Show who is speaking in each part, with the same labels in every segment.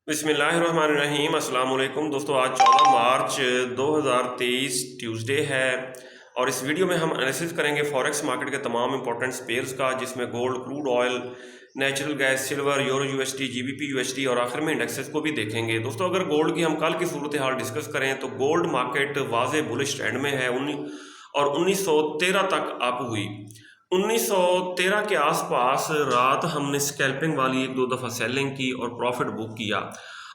Speaker 1: बिस्मिल्लाहिर्रहमानिर्रहीम अस्सलाम वालेकुम दोस्तों। आज 14 मार्च 2023 ट्यूसडे है और इस वीडियो में हम एनालिसिस करेंगे फॉरेक्स मार्केट के तमाम इंपॉर्टेंट पेयर्स का, जिसमें gold, crude oil, natural gas, silver, euro USD, GBP USD और आखिर में इंडेक्सेस को भी देखेंगे। दोस्तों, अगर गोल्ड की हम कल की सूरत हाल डिस्कस करें तो गोल्ड मार्केट वाज़े बुलिश ट्रेंड में है और 1913 तक अप हुई। 1913 के आसपास रात हमने स्कैल्पिंग वाली एक दो दफ़ा सेलिंग की और प्रॉफिट बुक किया,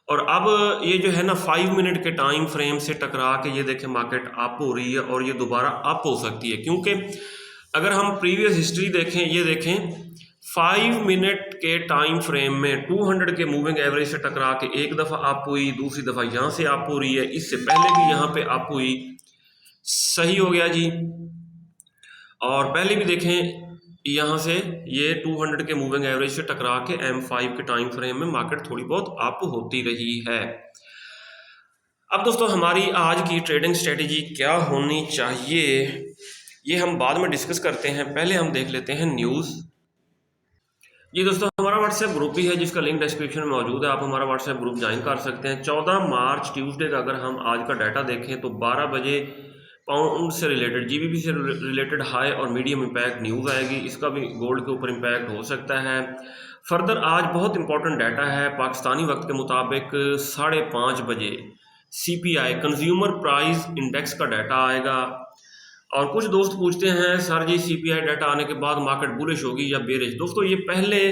Speaker 1: और अब ये जो है ना 5 मिनट के टाइम फ्रेम से टकरा के ये देखें मार्केट अप हो रही है और ये दोबारा अप हो सकती है, क्योंकि अगर हम प्रीवियस हिस्ट्री देखें, ये देखें 5 मिनट के टाइम फ्रेम में 200 के मूविंग एवरेज से टकरा के एक दफ़ा अप हुई, दूसरी दफ़ा यहाँ से अप हो रही है, इससे पहले भी यहाँ पे अप हुई, सही हो गया जी। और पहले भी देखें यहाँ से ये 200 के मूविंग एवरेज से टकरा के M5 के टाइम फ्रेम में मार्केट थोड़ी बहुत अप होती रही है। अब दोस्तों, हमारी आज की ट्रेडिंग स्ट्रेटेजी क्या होनी चाहिए ये हम बाद में डिस्कस करते हैं। पहले हम देख लेते हैं न्यूज़। जी दोस्तों, हमारा व्हाट्सएप ग्रुप भी है जिसका लिंक डिस्क्रिप्शन में मौजूद है, आप हमारा व्हाट्सएप ग्रुप ज्वाइन कर सकते हैं। 14 मार्च ट्यूसडे का अगर हम आज का डाटा देखें तो 12 बजे पाउंड से रिलेटेड, जीबीपी से रिलेटेड हाई और मीडियम इम्पैक्ट न्यूज़ आएगी, इसका भी गोल्ड के ऊपर इम्पैक्ट हो सकता है। फर्दर आज बहुत इंपॉर्टेंट डाटा है, पाकिस्तानी वक्त के मुताबिक 5:30 बजे CPI कंज्यूमर प्राइस इंडेक्स का डाटा आएगा। और कुछ दोस्त पूछते हैं सर जी CPI डाटा आने के बाद मार्केट बुलिश होगी या बेरिश। दोस्तों, ये पहले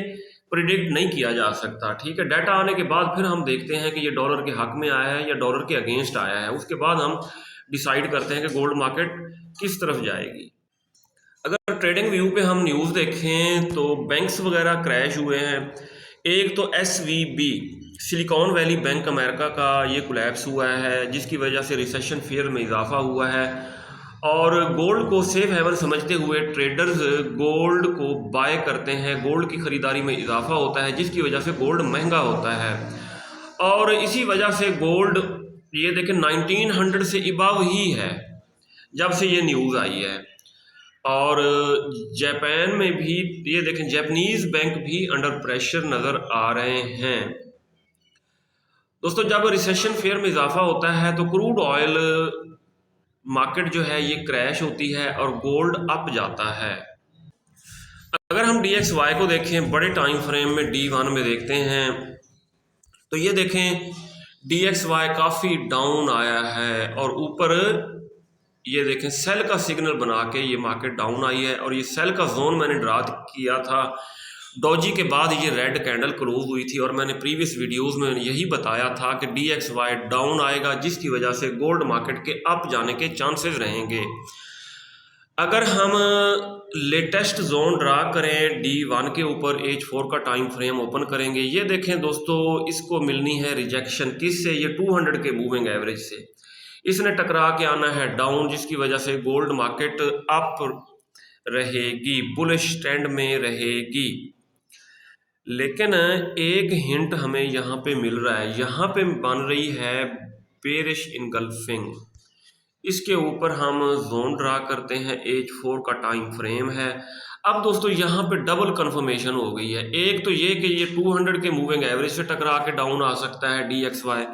Speaker 1: प्रिडिक्ट नहीं किया जा सकता, ठीक है। डाटा आने के बाद फिर हम देखते हैं कि ये डॉलर के हक में आया है या डॉलर के अगेंस्ट आया है, उसके बाद हम डिसाइड करते हैं कि गोल्ड मार्केट किस तरफ जाएगी। अगर ट्रेडिंग व्यू पे हम न्यूज़ देखें तो बैंक्स वगैरह क्रैश हुए हैं। एक तो SVB silicon valley bank America का ये कोलैप्स हुआ है, जिसकी वजह से रिसेशन फियर में इजाफा हुआ है, और गोल्ड को सेफ हेवन समझते हुए ट्रेडर्स गोल्ड को बाय करते हैं, गोल्ड की ख़रीदारी में इजाफा होता है, जिसकी वजह से गोल्ड महंगा होता है। और इसी वजह से गोल्ड ये देखें 1900 से अबव ही है जब से ये न्यूज़ आई है। और जापान में भी ये देखें जापानीज़ बैंक भी अंडर प्रेशर नज़र आ रहे हैं। दोस्तों, जब रिसेशन फेयर में इजाफा होता है तो क्रूड ऑयल मार्केट जो है ये क्रैश होती है और गोल्ड अप जाता है। अगर हम DXY को देखें बड़े टाइम फ्रेम में D1 में देखते हैं तो ये देखें DXY काफ़ी डाउन आया है और ऊपर ये देखें सेल का सिग्नल बना के ये मार्केट डाउन आई है, और ये सेल का जोन मैंने ड्रा किया था डॉजी के बाद ये रेड कैंडल क्लोज हुई थी, और मैंने प्रीवियस वीडियोस में यही बताया था कि DXY डाउन आएगा, जिसकी वजह से गोल्ड मार्केट के अप जाने के चांसेस रहेंगे। अगर हम लेटेस्ट जोन ड्रा करें D1 के ऊपर H4 का टाइम फ्रेम ओपन करेंगे, ये देखें दोस्तों, इसको मिलनी है रिजेक्शन किससे, ये 200 के मूविंग एवरेज से, इसने टकरा के आना है डाउन, जिसकी वजह से गोल्ड मार्केट अप रहेगी, बुलिश ट्रेंड में रहेगी। लेकिन एक हिंट हमें यहाँ पे मिल रहा है, यहाँ पे बन रही है बेरिश इनगल्फिंग, इसके ऊपर हम जोन ड्रा करते हैं, H4 का टाइम फ्रेम है। अब दोस्तों, यहाँ पे डबल कंफर्मेशन हो गई है, एक तो ये कि ये 200 के मूविंग एवरेज से टकरा के डाउन आ सकता है DXY,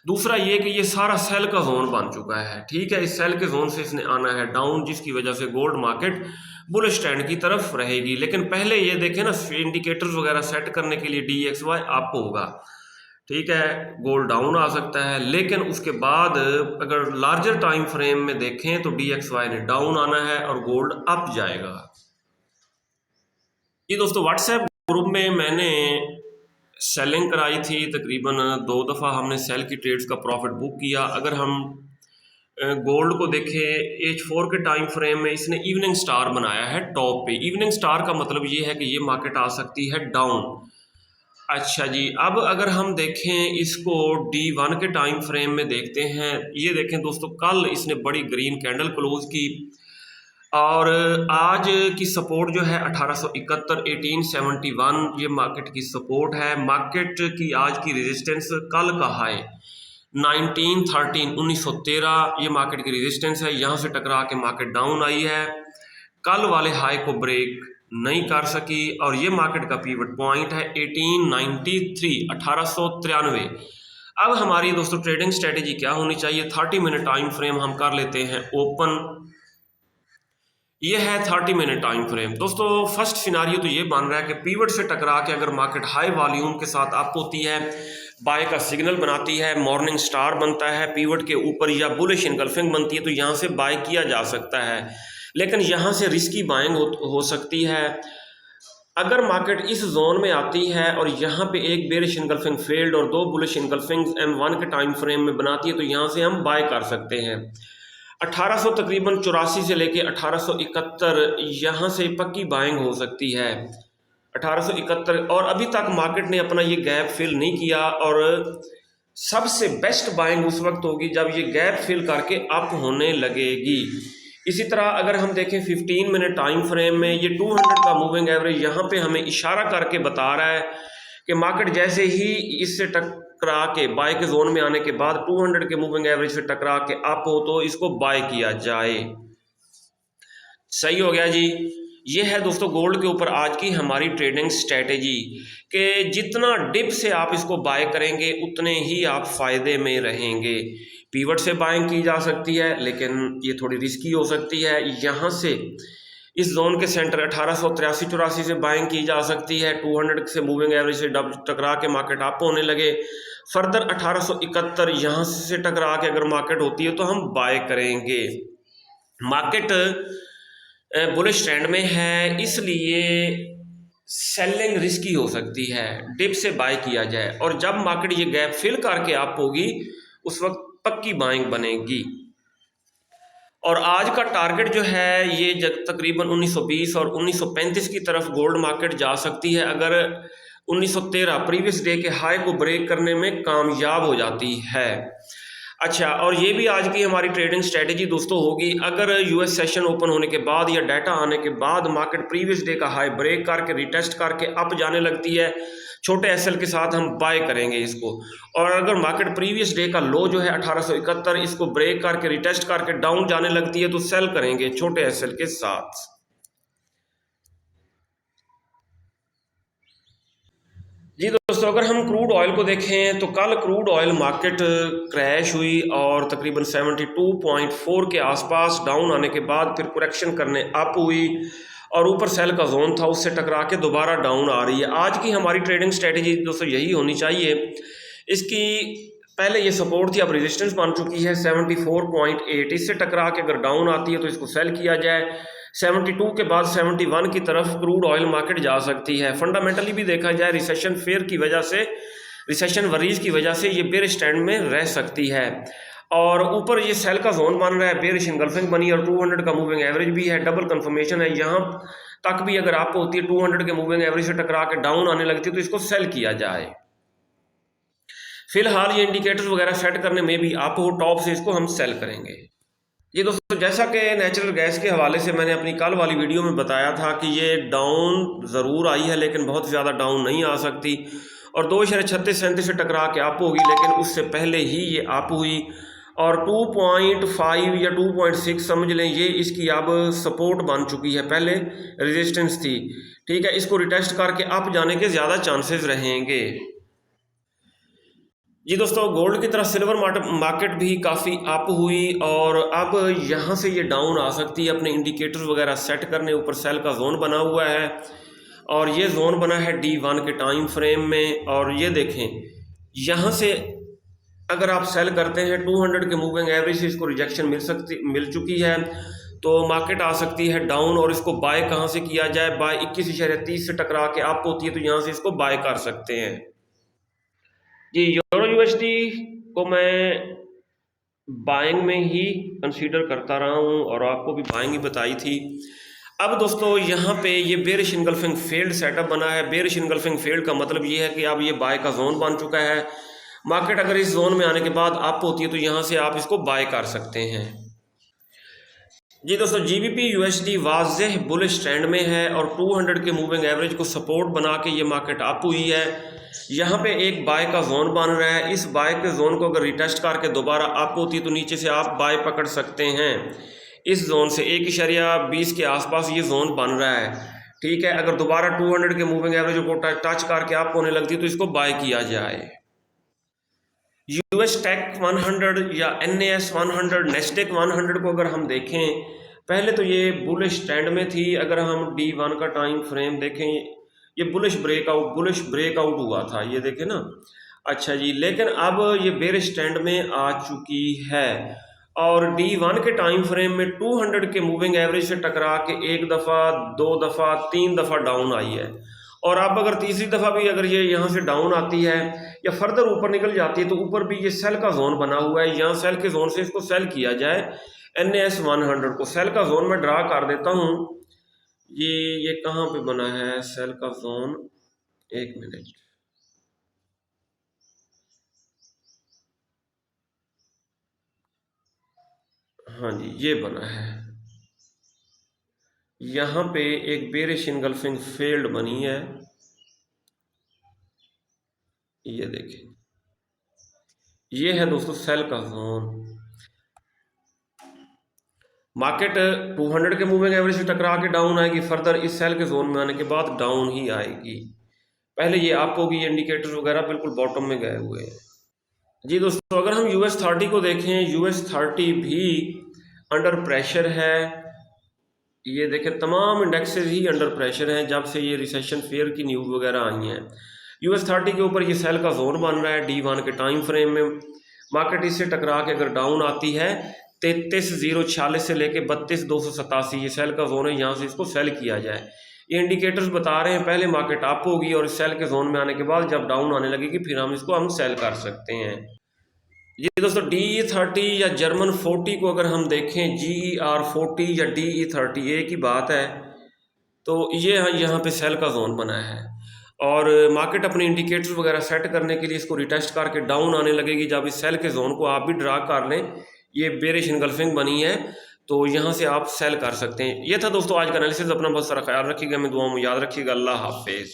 Speaker 1: दूसरा ये कि ये सारा सेल का जोन बन चुका है, ठीक है, इस सेल के जोन से इसने आना है डाउन, जिसकी वजह से गोल्ड मार्केट बुलिश ट्रेंड की तरफ रहेगी। लेकिन पहले ये देखें ना, इंडिकेटर्स वगैरह सेट करने के लिए DXY अप होगा, ठीक है, गोल्ड डाउन आ सकता है, लेकिन उसके बाद अगर लार्जर टाइम फ्रेम में देखें तो DXY ने डाउन आना है और गोल्ड अप जाएगा। ये दोस्तों, व्हाट्सएप ग्रुप में मैंने सेलिंग कराई थी, तकरीबन 2 दफ़ा हमने सेल की ट्रेड्स का प्रॉफिट बुक किया। अगर हम गोल्ड को देखें H4 के टाइम फ्रेम में, इसने इवनिंग स्टार बनाया है टॉप पे। इवनिंग स्टार का मतलब ये है कि ये मार्केट आ सकती है डाउन। अच्छा जी, अब अगर हम देखें इसको D1 के टाइम फ्रेम में देखते हैं, ये देखें दोस्तों, कल इसने बड़ी ग्रीन कैंडल क्लोज की और आज की सपोर्ट जो है 1871 1871 ये मार्केट की सपोर्ट है। मार्केट की आज की रेजिस्टेंस कल का हाई 1913 ये मार्केट की रेजिस्टेंस है, यहाँ से टकरा के मार्केट डाउन आई है। कल वाले हाई को ब्रेक नहीं कर सकी और ये मार्केट का पीवट पॉइंट है 1893, 1893। अब हमारी दोस्तों ट्रेडिंग स्ट्रेटेजी क्या होनी चाहिए? 30 मिनट टाइम फ्रेम हम कर लेते हैं ओपन। ये है 30 मिनट टाइम फ्रेम। दोस्तों फर्स्ट सिनारियो तो ये बन रहा है कि पीवट से टकरा के अगर मार्केट हाई वॉल्यूम के साथ अप होती है, बाय का सिग्नल बनाती है, मॉर्निंग स्टार बनता है पीवट के ऊपर या बुलिश इनगल्फिंग बनती है, तो यहाँ से बाय किया जा सकता है। लेकिन यहाँ से रिस्की बाइंग हो सकती है। अगर मार्केट इस जोन में आती है और यहाँ पे एक बेरिश इनगल्फिंग फेल्ड और दो बुलिश इनगल्फिंग M1 के टाइम फ्रेम में बनाती है, तो यहाँ से हम बाय कर सकते हैं। 1800 तकरीबन 84 से लेके 1871 यहाँ से पक्की बाइंग हो सकती है। 1871 और अभी तक मार्केट ने अपना ये गैप फिल नहीं किया, और सबसे बेस्ट बाइंग उस वक्त होगी जब ये गैप फिल करके अप होने लगेगी। इसी तरह अगर हम देखें 15 मिनट टाइम फ्रेम में, ये 200 का मूविंग एवरेज यहाँ पे हमें इशारा करके बता रहा है कि मार्केट जैसे ही इससे टकरा के बाय के जोन में आने के बाद 200 के मूविंग एवरेज से टकरा के अप हो तो इसको बाय किया जाए। सही हो गया जी। ये है दोस्तों गोल्ड के ऊपर आज की हमारी ट्रेडिंग स्ट्रेटेजी कि जितना डिप से आप इसको बाय करेंगे उतने ही आप फायदे में रहेंगे। पीवट से बाइंग की जा सकती है लेकिन ये थोड़ी रिस्की हो सकती है। यहाँ से इस जोन के सेंटर 1883-84 से बाइंग की जा सकती है। 200 से मूविंग एवरेज से टकरा के मार्केट अप होने लगे। फर्दर 1871 यहाँ से टकरा के अगर मार्केट होती है तो हम बाय करेंगे। मार्केट बुलिश ट्रेंड में है, इसलिए सेलिंग रिस्की हो सकती है। डिप से बाय किया जाए और जब मार्केट ये गैप फिल करके अप होगी उस वक्त पक्की बाइंग बनेगी। और आज का टारगेट जो है ये तकरीबन 1920 और 1935 की तरफ गोल्ड मार्केट जा सकती है अगर 1913 प्रीवियस डे के हाई को ब्रेक करने में कामयाब हो जाती है। अच्छा, और ये भी आज की हमारी ट्रेडिंग स्ट्रेटेजी दोस्तों होगी, अगर यूएस सेशन ओपन होने के बाद या डाटा आने के बाद मार्केट प्रीवियस डे का हाई ब्रेक करके रिटेस्ट करके अप जाने लगती है, छोटे एसएल के साथ हम बाय करेंगे इसको। और अगर मार्केट प्रीवियस डे का लो जो है 1871 इसको ब्रेक करके रिटेस्ट करके डाउन जाने लगती है तो सेल करेंगे छोटे एसएल के साथ। जी दोस्तों, अगर हम क्रूड ऑयल को देखें तो कल क्रूड ऑयल मार्केट क्रैश हुई और तकरीबन 72.4 के आसपास डाउन आने के बाद फिर करेक्शन करने अप हुई और ऊपर सेल का जोन था उससे टकरा के दोबारा डाउन आ रही है। आज की हमारी ट्रेडिंग स्ट्रेटेजी दोस्तों यही होनी चाहिए। इसकी पहले ये सपोर्ट थी, अब रेजिस्टेंस बन चुकी है 74.8, इससे टकरा के अगर डाउन आती है तो इसको सेल किया जाए। 72 के बाद 71 की तरफ क्रूड ऑयल मार्केट जा सकती है। फंडामेंटली भी देखा जाए रिसेशन फेयर की वजह से, रिसेशन वरीज की वजह से ये बेयर स्टैंड में रह सकती है और ऊपर ये सेल का जोन बन रहा है, बेयरिश इंगल्फिंग बनी और 200 का मूविंग एवरेज भी है, डबल कंफर्मेशन है। यहाँ तक भी अगर आपको होती है 200 के मूविंग एवरेज से टकरा के डाउन आने लगती है तो इसको सेल किया जाए। फिलहाल ये इंडिकेटर्स वगैरह सेट करने में भी आप हो टॉप से इसको हम सेल करेंगे। ये दोस्तों जैसा कि नेचुरल गैस के हवाले से मैंने अपनी कल वाली वीडियो में बताया था कि ये डाउन ज़रूर आई है लेकिन बहुत ज़्यादा डाउन नहीं आ सकती और 2.3637 से टकरा के अप होगी, लेकिन उससे पहले ही ये अप हुई और 2.5 या 2.6 समझ लें ये इसकी अब सपोर्ट बन चुकी है, पहले रेजिस्टेंस थी। ठीक है, इसको रिटेस्ट करके अप जाने के ज़्यादा चांसेस रहेंगे। जी दोस्तों, गोल्ड की तरह सिल्वर मार्केट भी काफ़ी अप हुई और अब यहाँ से ये डाउन आ सकती है। अपने इंडिकेटर्स वगैरह सेट करने, ऊपर सेल का जोन बना हुआ है और ये जोन बना है D1 के टाइम फ्रेम में और ये देखें यहाँ से अगर आप सेल करते हैं 200 के मूविंग एवरेज से इसको रिजेक्शन मिल चुकी है तो मार्केट आ सकती है डाउन और इसको बाय कहाँ से किया जाए? बाय 21.30 से टकरा के अप होती है तो यहाँ से इसको बाय कर सकते हैं। जी यूरो यूएसडी को मैं बाइंग में ही कंसीडर करता रहा हूँ और आपको भी बाइंग ही बताई थी। अब दोस्तों यहाँ पे ये बेयरिश इंगल्फिंग फील्ड सेटअप बना है। बेयरिश इंगल्फिंग फील्ड का मतलब ये है कि अब ये बाय का जोन बन चुका है। मार्केट अगर इस जोन में आने के बाद अप होती है तो यहाँ से आप इसको बाय कर सकते हैं। जी दोस्तों, GBP USD वाज़ेह बुलिश ट्रेंड में है और 200 के मूविंग एवरेज को सपोर्ट बना के ये मार्केट अप हुई है। यहाँ पे एक बाय का जोन बन रहा है, इस बाय के जोन को अगर रिटेस्ट करके दोबारा अप होती है तो नीचे से आप बाय पकड़ सकते हैं। इस जोन से 1.20 के आसपास ये जोन बन रहा है। ठीक है। अगर दोबारा 200 के मूविंग एवरेज को टच करके आपको होने लगती है तो इसको बाय किया जाए। यूएस टेक 100 या NAS 100, नेस्डेक 100 को अगर हम देखें, पहले तो ये बुलिश ट्रेंड में थी। अगर हम D1 का टाइम फ्रेम देखें, ये बुलिश ब्रेकआउट हुआ था, ये देखें ना। अच्छा जी, लेकिन अब ये बेरिश ट्रेंड में आ चुकी है और D1 के टाइम फ्रेम में 200 के मूविंग एवरेज से टकरा के एक दफ़ा, दो दफ़ा, तीन दफ़ा डाउन आई है। और अब अगर तीसरी दफ़ा भी अगर ये यहाँ से डाउन आती है या फर्दर ऊपर निकल जाती है तो ऊपर भी ये सेल का जोन बना हुआ है। यहाँ सेल के जोन से इसको सेल किया जाए। NAS 100 को सेल का जोन मैं ड्रा कर देता हूँ। ये कहाँ पे बना है सेल का जोन, एक मिनट। हाँ जी, ये बना है। यहाँ पे एक बेरिश इनगल्फिंग फील्ड बनी है, ये देखें, ये है दोस्तों सेल का जोन। मार्केट 200 के मूविंग एवरेज से टकरा के डाउन आएगी, फर्दर इस सेल के जोन में आने के बाद डाउन ही आएगी। पहले ये अप होगी, ये इंडिकेटर्स वगैरह बिल्कुल बॉटम में गए हुए हैं। जी दोस्तों, अगर हम US 30 को देखें, US 30 भी अंडर प्रेशर है। ये देखें, तमाम इंडेक्सेस ही अंडर प्रेशर हैं जब से ये रिसेशन फेयर की न्यूज़ वगैरह आई हैं। US 30 के ऊपर ये सेल का जोन बन रहा है D1 के टाइम फ्रेम में। मार्केट इससे टकरा के अगर डाउन आती है 33,046 से लेके 32,287, ये सेल का जोन है, यहाँ से इसको सेल किया जाए। ये इंडिकेटर्स बता रहे हैं पहले मार्केट अप होगी और इस सेल के जोन में आने के बाद जब डाउन आने लगेगी फिर हम सेल कर सकते हैं। ये दोस्तों DE30 या जर्मन 40 को अगर हम देखें, GER40 या DE30 एक ही बात है। तो ये यहाँ पे सेल का जोन बना है और मार्केट अपने इंडिकेटर्स वगैरह सेट करने के लिए इसको रिटेस्ट करके डाउन आने लगेगी। जब इस सेल के जोन को आप भी ड्रा कर लें, ये बेरिश इनगल्फिंग बनी है, तो यहाँ से आप सेल कर सकते हैं। ये था दोस्तों आज का एनालिसिस। अपना बहुत सारा ख्याल रखिएगा, मैं दुआ में याद रखिएगा। अल्लाह हाफिज़।